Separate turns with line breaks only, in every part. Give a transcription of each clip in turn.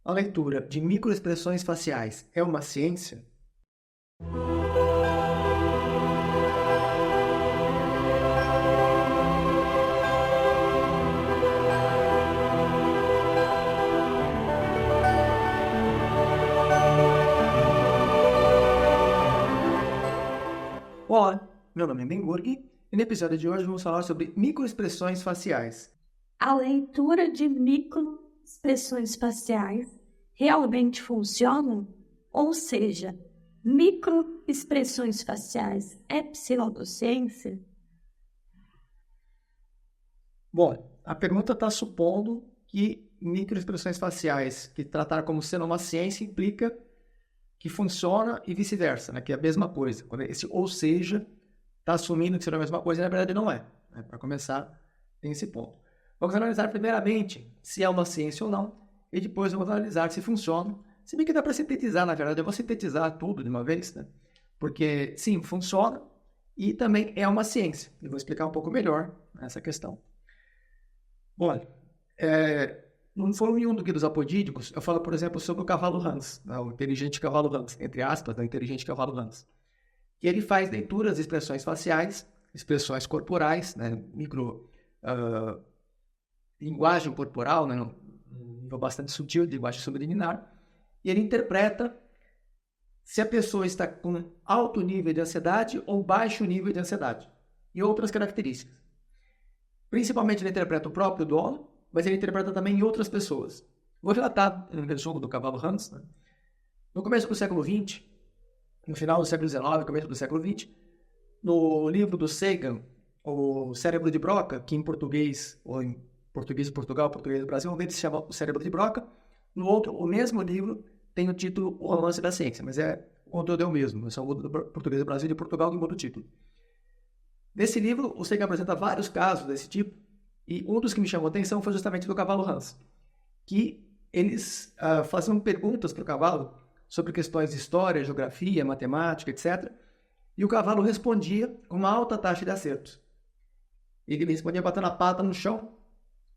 A leitura de microexpressões faciais é uma ciência? Olá, meu nome é Ben Gurgi e no episódio de hoje vamos falar sobre microexpressões faciais.
A leitura de microexpressões faciais realmente funciona? Ou seja, microexpressões faciais é pseudociência?
Bom, a pergunta está supondo que microexpressões faciais, que tratar como sendo uma ciência, implica que funciona e vice-versa, né? Que é a mesma coisa. Quando esse ou seja está assumindo que será a mesma coisa e na verdade não é. Né? Para começar, tem esse ponto. Vamos analisar primeiramente se é uma ciência ou não e depois vamos analisar se funciona. Se bem que dá para sintetizar, na verdade, eu vou sintetizar tudo de uma vez, né? Porque sim, funciona e também é uma ciência. Eu vou explicar um pouco melhor essa questão. Bom, no Fórum 1 dos apodídicos, eu falo, por exemplo, sobre o cavalo Hans, né, o inteligente cavalo Hans, entre aspas, o inteligente cavalo Hans. E ele faz leituras de expressões faciais, expressões corporais, né, linguagem corporal, né, um nível bastante sutil de linguagem subliminar, e ele interpreta se a pessoa está com alto nível de ansiedade ou baixo nível de ansiedade, e outras características. Principalmente ele interpreta o próprio dono, mas ele interpreta também em outras pessoas. Vou relatar um resumo do cavalo Hans. Né? No começo do século XX, no final do século XIX, começo do século XX, no livro do Sagan, O Cérebro de Broca, que em português, ou em português de Portugal, português do Brasil, se chama O Cérebro de Broca. No outro, o mesmo livro tem o título O Romance da Ciência, mas o conteúdo é o mesmo, só muda do português do Brasil e de Portugal que muda o título. Nesse livro, o Sagan apresenta vários casos desse tipo, e um dos que me chamou a atenção foi justamente do cavalo Hans, que eles faziam perguntas para o cavalo sobre questões de história, geografia, matemática, etc. E o cavalo respondia com uma alta taxa de acertos. Ele respondia batendo a pata no chão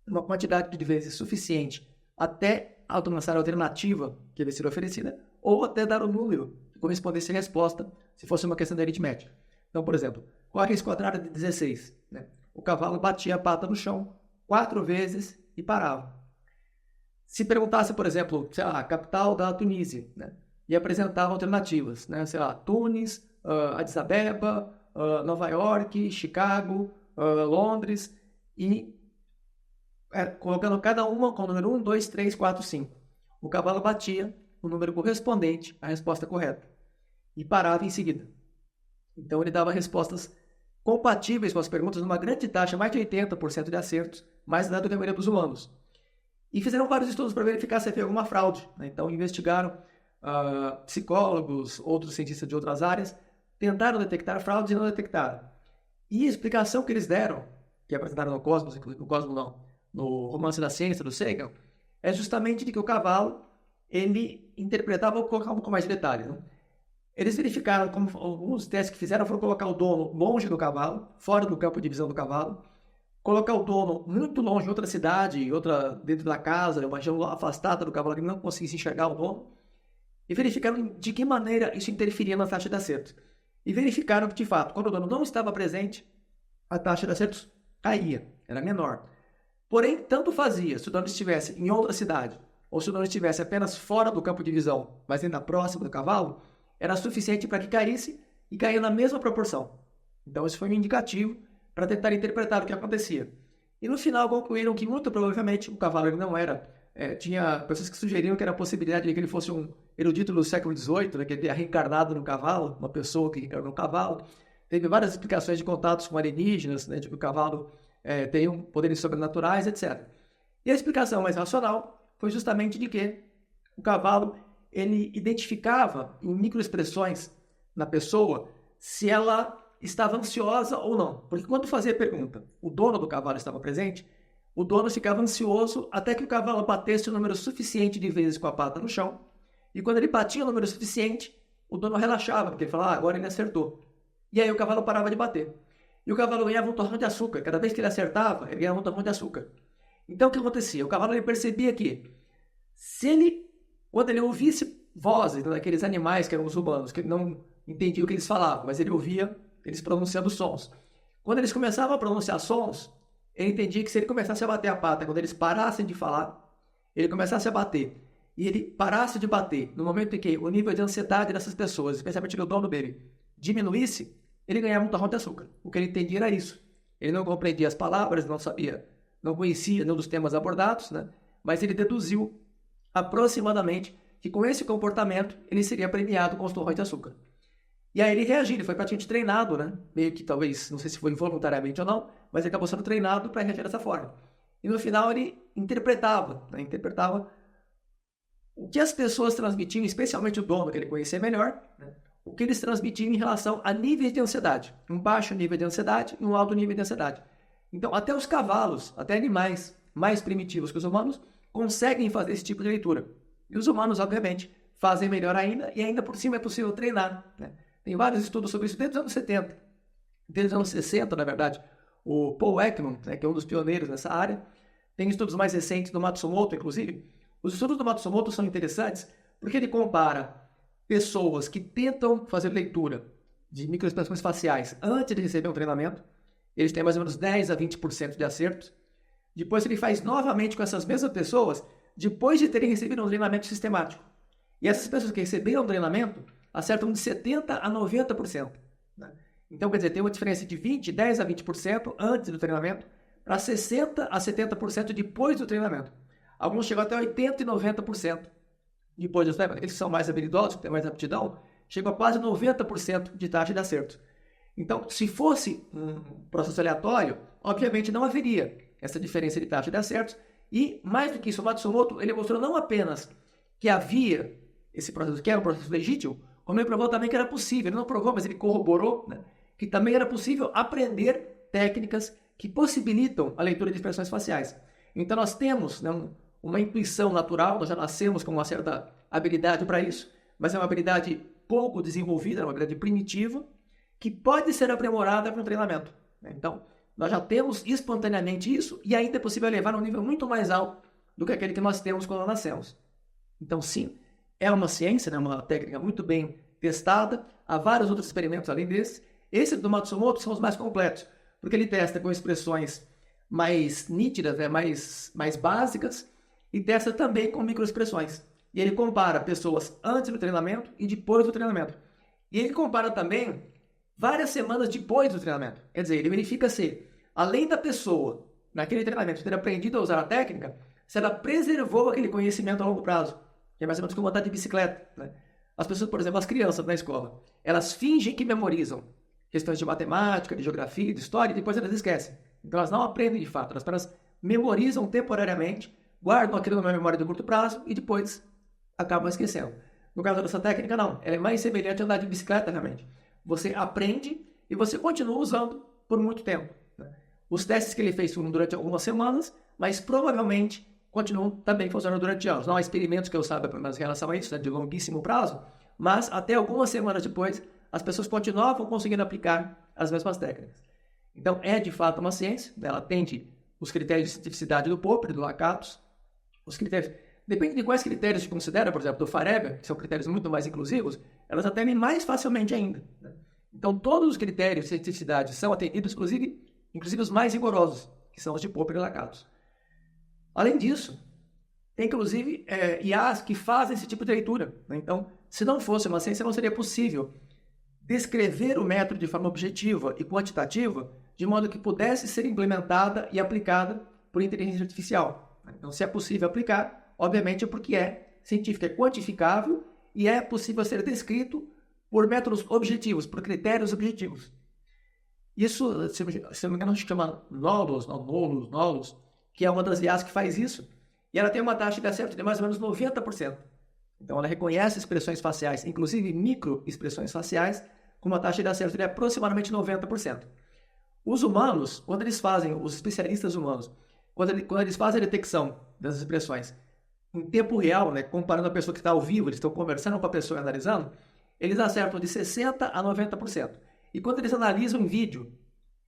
uma quantidade de vezes suficiente até alcançar a alternativa que lhe seria oferecida, ou até dar o número que correspondesse à resposta, se fosse uma questão de aritmética. Então, por exemplo, qual é a raiz quadrada de 16? Né? O cavalo batia a pata no chão 4 vezes e parava. Se perguntasse, por exemplo, sei lá, a capital da Tunísia, né? E apresentava alternativas, né? Sei lá, Tunis, Addis Abeba, Nova York, Chicago, Londres, e colocando cada uma com o número 1, 2, 3, 4, 5. O cavalo batia o número correspondente à resposta correta e parava em seguida. Então ele dava respostas compatíveis com as perguntas numa grande taxa, mais de 80% de acertos, mais da que a maioria dos humanos. E fizeram vários estudos para verificar se havia alguma fraude. Né? Então investigaram psicólogos, outros cientistas de outras áreas, tentaram detectar fraudes e não detectaram. E a explicação que eles deram, que apresentaram no Cosmos, inclusive no Cosmos não, no Romance da Ciência, do Sagan, é justamente de que o cavalo, ele interpretava, vou colocar um pouco mais de detalhes, né? Eles verificaram, como alguns testes que fizeram, foram colocar o dono longe do cavalo, fora do campo de visão do cavalo, colocar o dono muito longe, em outra cidade, dentro da casa, uma região afastada do cavalo, que não conseguisse enxergar o dono, e verificaram de que maneira isso interferia na taxa de acerto. E verificaram que, de fato, quando o dono não estava presente, a taxa de acertos caía, era menor. Porém, tanto fazia se o dono estivesse em outra cidade, ou se o dono estivesse apenas fora do campo de visão, mas ainda próximo do cavalo, era suficiente para que caísse e caia na mesma proporção. Então, esse foi um indicativo para tentar interpretar o que acontecia. E no final concluíram que muito provavelmente o cavalo ele não era. Tinha pessoas que sugeriram que era a possibilidade de que ele fosse um erudito do século XVIII, né, que ele teria reencarnado no cavalo, uma pessoa que reencarnou no cavalo. Teve várias explicações de contatos com alienígenas, né, de que o cavalo tem poderes sobrenaturais, etc. E a explicação mais racional foi justamente de que o cavalo ele identificava em microexpressões na pessoa se ela estava ansiosa ou não. Porque quando fazia a pergunta, o dono do cavalo estava presente, o dono ficava ansioso até que o cavalo batesse o número suficiente de vezes com a pata no chão. E quando ele batia o número suficiente, o dono relaxava, porque ele falava, agora ele acertou. E aí o cavalo parava de bater. E o cavalo ganhava um torrão de açúcar. Cada vez que ele acertava, ele ganhava um torrão de açúcar. Então o que acontecia? O cavalo ele percebia que se ele Quando ele ouvisse vozes daqueles animais que eram os humanos, que ele não entendia o que eles falavam, mas ele ouvia eles pronunciando sons. Quando eles começavam a pronunciar sons, ele entendia que se ele começasse a bater a pata, quando eles parassem de falar, ele começasse a bater, e ele parasse de bater, no momento em que o nível de ansiedade dessas pessoas, especialmente do dono dele, diminuísse, ele ganhava um torrão de açúcar. O que ele entendia era isso. Ele não compreendia as palavras, não sabia, não conhecia nenhum dos temas abordados, né? Mas ele deduziu aproximadamente que com esse comportamento ele seria premiado com os torrões de açúcar. E aí ele reagiu, ele foi praticamente treinado, né? Meio que talvez, não sei se foi involuntariamente ou não, mas ele acabou sendo treinado para reagir dessa forma. E no final ele interpretava o que as pessoas transmitiam, especialmente o dono, que ele conhecia melhor, né? O que eles transmitiam em relação a níveis de ansiedade. Um baixo nível de ansiedade e um alto nível de ansiedade. Então, até os cavalos, até animais mais primitivos que os humanos, conseguem fazer esse tipo de leitura. E os humanos, obviamente, fazem melhor ainda, e ainda por cima é possível treinar, né? Tem vários estudos sobre isso desde os anos 70. Desde os anos 60, na verdade. O Paul Ekman, né, que é um dos pioneiros nessa área, tem estudos mais recentes do Matsumoto, inclusive. Os estudos do Matsumoto são interessantes porque ele compara pessoas que tentam fazer leitura de microexpressões faciais antes de receber um treinamento. Eles têm mais ou menos 10 a 20% de acertos. Depois ele faz novamente com essas mesmas pessoas depois de terem recebido um treinamento sistemático. E essas pessoas que receberam o treinamento acertam de 70% a 90%. Né? Então, quer dizer, tem uma diferença de 10 a 20% antes do treinamento para 60% a 70% depois do treinamento. Alguns chegam até 80% e 90% depois do treinamento. Eles são mais habilidosos, que têm mais aptidão, chegam a quase 90% de taxa de acerto. Então, se fosse um processo aleatório, obviamente não haveria essa diferença de taxa de acertos. E, mais do que isso, o Matsumoto ele mostrou não apenas que havia esse processo, que era um processo legítimo, como ele provou também que era possível. Ele não provou, mas ele corroborou, né, que também era possível aprender técnicas que possibilitam a leitura de expressões faciais. Então, nós temos, né, uma intuição natural, nós já nascemos com uma certa habilidade para isso, mas é uma habilidade pouco desenvolvida, uma habilidade primitiva, que pode ser aprimorada com treinamento. Então, nós já temos espontaneamente isso e ainda é possível levar a um nível muito mais alto do que aquele que nós temos quando nascemos. Então, sim, é uma ciência, né? Uma técnica muito bem testada. Há vários outros experimentos além desse. Esse do Matsumoto são os mais completos, porque ele testa com expressões mais nítidas, né? mais básicas, e testa também com microexpressões. E ele compara pessoas antes do treinamento e depois do treinamento. E ele compara também várias semanas depois do treinamento. Quer dizer, ele verifica se, além da pessoa, naquele treinamento, ter aprendido a usar a técnica, se ela preservou aquele conhecimento a longo prazo. Que é mais ou menos como andar de bicicleta. Né? As pessoas, por exemplo, as crianças na escola, elas fingem que memorizam questões de matemática, de geografia, de história, e depois elas esquecem. Então elas não aprendem de fato, elas apenas memorizam temporariamente, guardam aquilo na memória de curto prazo e depois acabam esquecendo. No caso dessa técnica, não. Ela é mais semelhante a andar de bicicleta, realmente. Você aprende e você continua usando por muito tempo. Né? Os testes que ele fez foram durante algumas semanas, mas provavelmente continuam também funcionando durante anos. Não há experimentos que eu saiba em relação a isso, né, de longuíssimo prazo, mas até algumas semanas depois, as pessoas continuavam conseguindo aplicar as mesmas técnicas. Então, é de fato uma ciência, né? Ela atende os critérios de cientificidade do Popper, do Lakatos, os critérios. Depende de quais critérios se considera, por exemplo, do Fareba, que são critérios muito mais inclusivos, elas atendem mais facilmente ainda. Né? Então, todos os critérios de cientificidade são atendidos, inclusive os mais rigorosos, que são os de Popper e Lakatos. Além disso, tem inclusive IAs que fazem esse tipo de leitura. Né? Então, se não fosse uma ciência, não seria possível descrever o método de forma objetiva e quantitativa, de modo que pudesse ser implementada e aplicada por inteligência artificial. Então, se é possível aplicar, obviamente é porque é científico, é quantificável e é possível ser descrito por métodos objetivos, por critérios objetivos. Isso, se não me engano, se chama NOLUS, que é uma das IAs que faz isso, e ela tem uma taxa de acerto de mais ou menos 90%. Então, ela reconhece expressões faciais, inclusive microexpressões faciais, com uma taxa de acerto de aproximadamente 90%. Os humanos, quando eles fazem, os especialistas humanos, quando eles fazem a detecção das expressões em tempo real, né, comparando a pessoa que está ao vivo, eles estão conversando com a pessoa e analisando, eles acertam de 60% a 90%. E quando eles analisam em vídeo,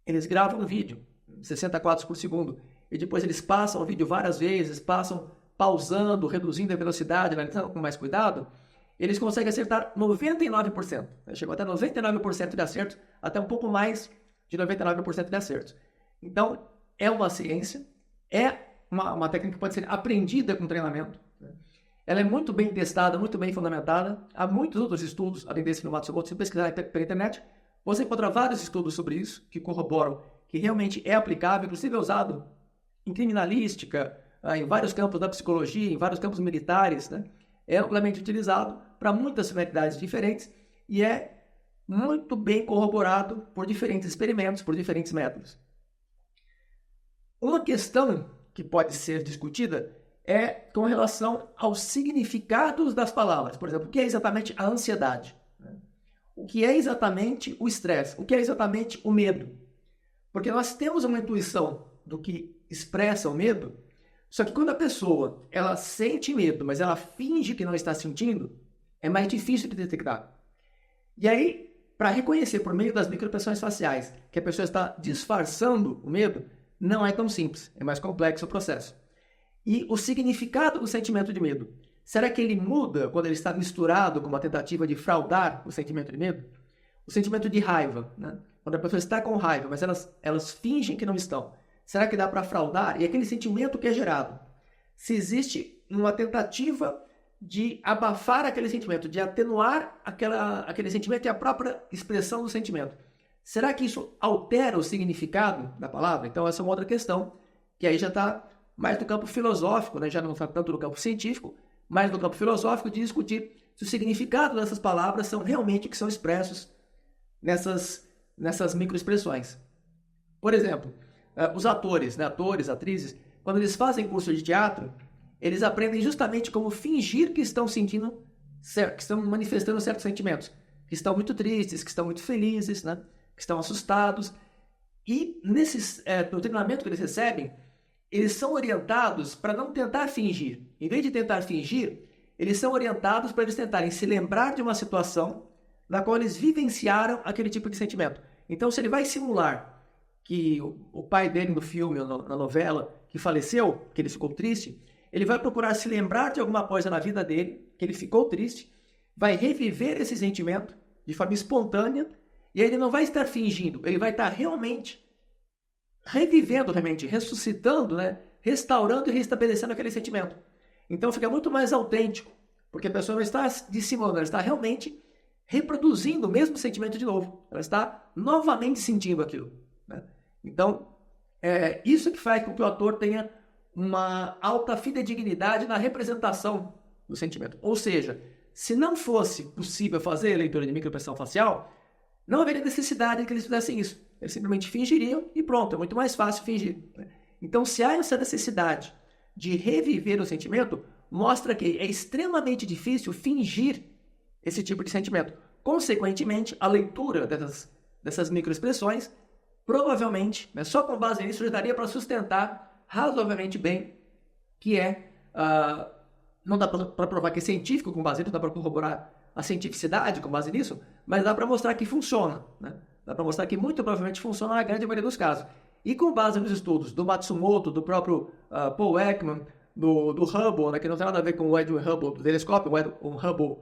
eles gravam um vídeo, 60 quadros por segundo, e depois eles passam o vídeo várias vezes, passam pausando, reduzindo a velocidade, analisando com mais cuidado, eles conseguem acertar 99%. Chegou até 99% de acertos, até um pouco mais de 99% de acertos. Então, é uma ciência, é uma técnica que pode ser aprendida com treinamento. Ela é muito bem testada, muito bem fundamentada. Há muitos outros estudos, além desse no Matsumoto. Se pesquisar pela internet, você encontra vários estudos sobre isso, que corroboram que realmente é aplicável, inclusive é usado em criminalística, em vários campos da psicologia, em vários campos militares, né? É amplamente utilizado para muitas finalidades diferentes e é muito bem corroborado por diferentes experimentos, por diferentes métodos. Uma questão que pode ser discutida é com relação aos significados das palavras. Por exemplo, o que é exatamente a ansiedade? O que é exatamente o estresse? O que é exatamente o medo? Porque nós temos uma intuição do que expressa o medo, só que quando a pessoa ela sente medo, mas ela finge que não está sentindo, é mais difícil de detectar. E aí, para reconhecer por meio das microexpressões faciais que a pessoa está disfarçando o medo, não é tão simples, é mais complexo o processo. E o significado do sentimento de medo, será que ele muda quando ele está misturado com uma tentativa de fraudar o sentimento de medo? O sentimento de raiva, né? Quando a pessoa está com raiva, mas elas fingem que não estão. Será que dá para fraudar? E aquele sentimento que é gerado, se existe uma tentativa de abafar aquele sentimento, de atenuar aquele sentimento e a própria expressão do sentimento. Será que isso altera o significado da palavra? Então essa é uma outra questão, que aí já está mais no campo filosófico, né? Já não está tanto no campo científico, mas no campo filosófico de discutir se o significado dessas palavras são realmente que são expressos nessas microexpressões. Por exemplo, os atores, né? Atores, atrizes, quando eles fazem curso de teatro, eles aprendem justamente como fingir que estão sentindo, que estão manifestando certos sentimentos, que estão muito tristes, que estão muito felizes, né? Que estão assustados. E no treinamento que eles recebem, eles são orientados para não tentar fingir. Em vez de tentar fingir, eles são orientados para eles tentarem se lembrar de uma situação na qual eles vivenciaram aquele tipo de sentimento. Então, se ele vai simular que o pai dele no filme ou na novela que faleceu, que ele ficou triste, ele vai procurar se lembrar de alguma coisa na vida dele, que ele ficou triste, vai reviver esse sentimento de forma espontânea, e aí ele não vai estar fingindo, ele vai estar realmente revivendo, ressuscitando, né? Restaurando e restabelecendo aquele sentimento. Então fica muito mais autêntico, porque a pessoa não está dissimulando, ela está realmente reproduzindo o mesmo sentimento de novo. Ela está novamente sentindo aquilo, né? Então, isso que faz com que o ator tenha uma alta fidedignidade na representação do sentimento. Ou seja, se não fosse possível fazer a leitura de microexpressão facial, não haveria necessidade de que eles fizessem isso. Eles simplesmente fingiriam e pronto, é muito mais fácil fingir. Então, se há essa necessidade de reviver o sentimento, mostra que é extremamente difícil fingir esse tipo de sentimento. Consequentemente, a leitura dessas microexpressões, provavelmente, só com base nisso, já daria para sustentar razoavelmente bem que não dá para provar que é científico com base nisso, dá para corroborar a cientificidade com base nisso, mas dá para mostrar que funciona, né? Dá para mostrar que muito provavelmente funciona na grande maioria dos casos. E com base nos estudos do Matsumoto, do próprio Paul Ekman, do Hubble, né, que não tem nada a ver com o Edwin Hubble do telescópio, o Hubble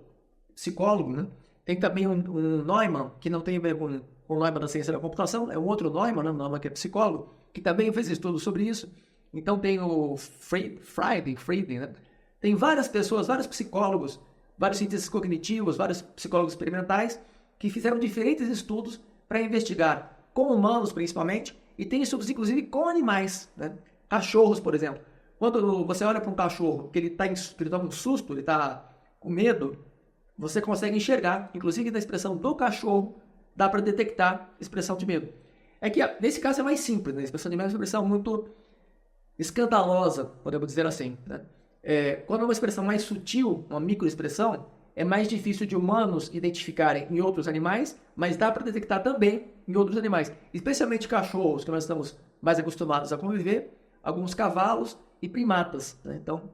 psicólogo, né? Tem também um Neumann, que não tem a ver com o Neumann da ciência da computação, é um outro Neumann, né? Neumann que é psicólogo, que também fez estudos sobre isso. Então tem o Frieden, né? Tem várias pessoas, vários psicólogos, vários cientistas cognitivos, vários psicólogos experimentais, que fizeram diferentes estudos para investigar com humanos, principalmente, e tem estudos, inclusive, com animais, né? Cachorros, por exemplo. Quando você olha para um cachorro que ele toma um susto, ele está com medo, você consegue enxergar, inclusive na expressão do cachorro, dá para detectar expressão de medo. É que, nesse caso, é mais simples, né? A expressão de medo é uma expressão muito escandalosa, podemos dizer assim, né? Quando é uma expressão mais sutil, uma microexpressão, é mais difícil de humanos identificarem em outros animais, mas dá para detectar também em outros animais, especialmente cachorros, que nós estamos mais acostumados a conviver, alguns cavalos e primatas, né? Então,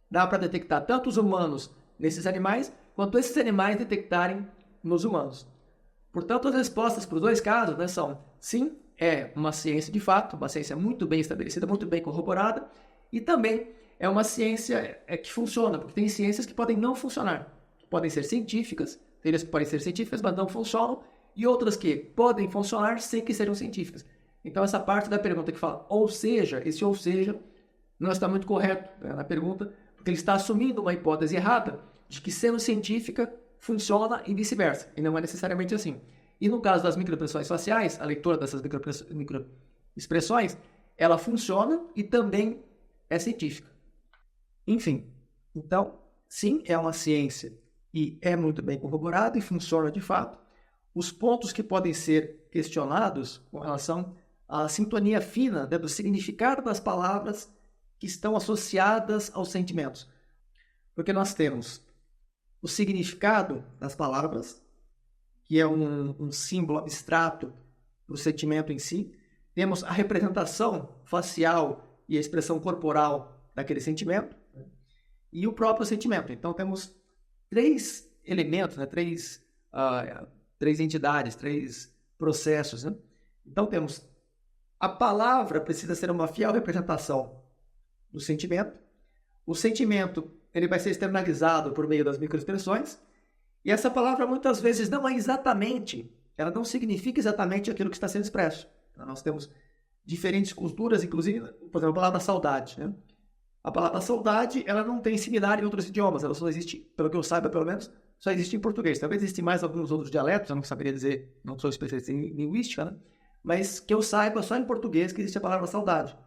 dá para detectar tanto os humanos nesses animais, quanto esses animais detectarem nos humanos. Portanto, as respostas para os dois casos, né, são sim, é uma ciência de fato, uma ciência muito bem estabelecida, muito bem corroborada, e também é uma ciência que funciona, porque tem ciências que podem não funcionar, que podem ser científicas, teorias que podem ser científicas, mas não funcionam, e outras que podem funcionar sem que sejam científicas. Então, essa parte da pergunta que fala, ou seja, esse ou seja, não está muito correto, né, na pergunta, porque ele está assumindo uma hipótese errada de que sendo científica funciona e vice-versa, e não é necessariamente assim. E no caso das microexpressões faciais, a leitura dessas microexpressões, ela funciona e também é científica. Enfim, então, sim, é uma ciência e é muito bem corroborado e funciona de fato. Os pontos que podem ser questionados com relação à sintonia fina, né, do significado das palavras que estão associadas aos sentimentos. Porque nós temos o significado das palavras, que é um símbolo abstrato do sentimento em si. Temos a representação facial e a expressão corporal daquele sentimento, né? E o próprio sentimento. Então, temos 3 elementos, né? três entidades, 3 processos. Né? Então, temos a palavra precisa ser uma fiel representação do sentimento. O sentimento ele vai ser externalizado por meio das microexpressões. E essa palavra muitas vezes não é exatamente, ela não significa exatamente aquilo que está sendo expresso. Então, nós temos diferentes culturas, inclusive, por exemplo, a palavra saudade. Né? A palavra saudade, ela não tem similar em outros idiomas, ela só existe, pelo que eu saiba, pelo menos, só existe em português. Talvez existem mais alguns outros dialetos, eu não saberia dizer, não sou especialista em linguística, né? Mas que eu saiba, só em português que existe a palavra saudade.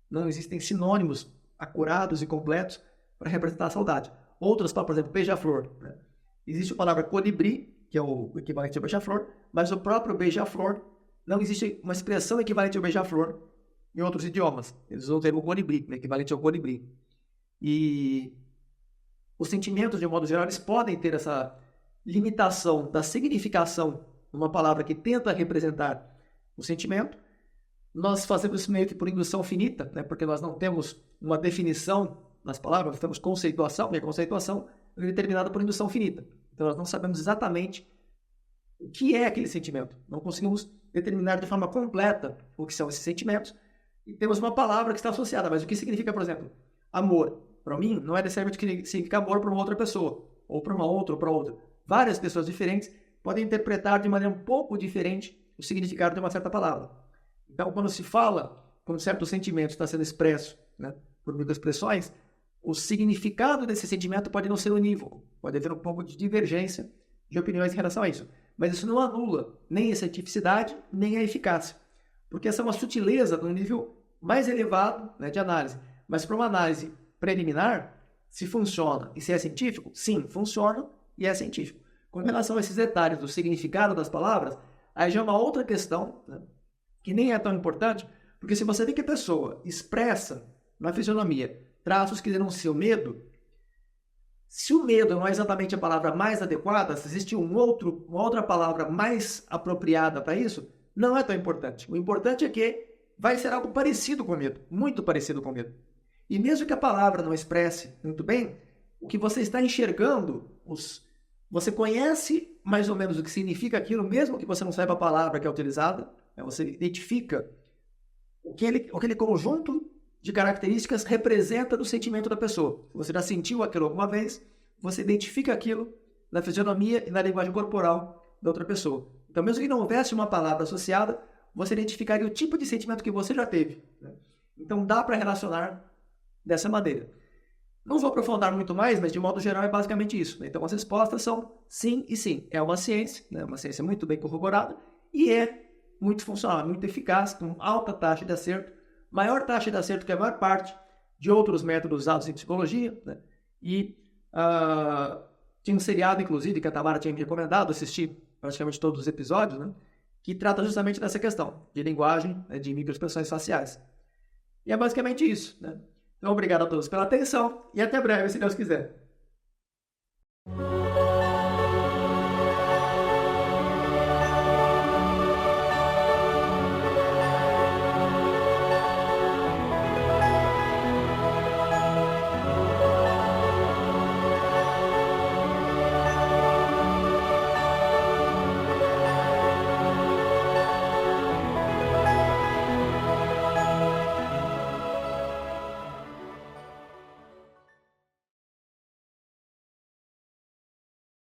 Não existem sinônimos acurados e completos para representar a saudade. Outras, por exemplo, beija-flor. Né? Existe a palavra colibri, que é o equivalente ao beija-flor, mas o próprio beija-flor, não existe uma expressão equivalente ao beija-flor em outros idiomas. Eles usam o termo colibri, equivalente ao colibri. E os sentimentos, de um modo geral, eles podem ter essa limitação da significação numa palavra que tenta representar o sentimento. Nós fazemos isso meio que por indução finita, né? Porque nós não temos uma definição nas palavras, nós temos conceituação, e a conceituação é determinada por indução finita. Então, nós não sabemos exatamente o que é aquele sentimento. Não conseguimos determinar de forma completa o que são esses sentimentos. E temos uma palavra que está associada, mas o que significa, por exemplo, amor? Para mim, não é necessariamente o que significa amor para uma outra pessoa, ou para uma outra, ou para outra. Várias pessoas diferentes podem interpretar de maneira um pouco diferente o significado de uma certa palavra. Então, quando se fala, quando certo sentimento está sendo expresso, né, por microexpressões, o significado desse sentimento pode não ser unívoco, pode haver um pouco de divergência de opiniões em relação a isso. Mas isso não anula nem a cientificidade, nem a eficácia. Porque essa é uma sutileza de um nível mais elevado, né, de análise. Mas para uma análise preliminar, se funciona e se é científico, sim, funciona e é científico. Com relação a esses detalhes do significado das palavras, aí já é uma outra questão, né, que nem é tão importante, porque se você vê que a pessoa expressa na fisionomia traços que denunciam medo, se o medo não é exatamente a palavra mais adequada, se existe uma outra palavra mais apropriada para isso, não é tão importante. O importante é que vai ser algo parecido com medo, muito parecido com medo. E mesmo que a palavra não expresse muito bem, o que você está enxergando, você conhece mais ou menos o que significa aquilo, mesmo que você não saiba a palavra que é utilizada, né? Você identifica aquele conjunto de características representa do sentimento da pessoa. Se você já sentiu aquilo alguma vez, você identifica aquilo na fisionomia e na linguagem corporal da outra pessoa. Então, mesmo que não houvesse uma palavra associada, você identificaria o tipo de sentimento que você já teve, né? Então, dá para relacionar dessa maneira. Não vou aprofundar muito mais, mas de modo geral é basicamente isso, né? Então, as respostas são sim e sim. É uma ciência, né? Uma ciência muito bem corroborada e é muito funcional, muito eficaz, com alta taxa de acerto, maior taxa de acerto que a maior parte de outros métodos usados em psicologia, né? E tinha um seriado, inclusive, que a Tamara tinha me recomendado, assisti praticamente todos os episódios, né? Que trata justamente dessa questão de linguagem, né? De microexpressões faciais. E é basicamente isso, né? Então, obrigado a todos pela atenção e até breve, se Deus quiser.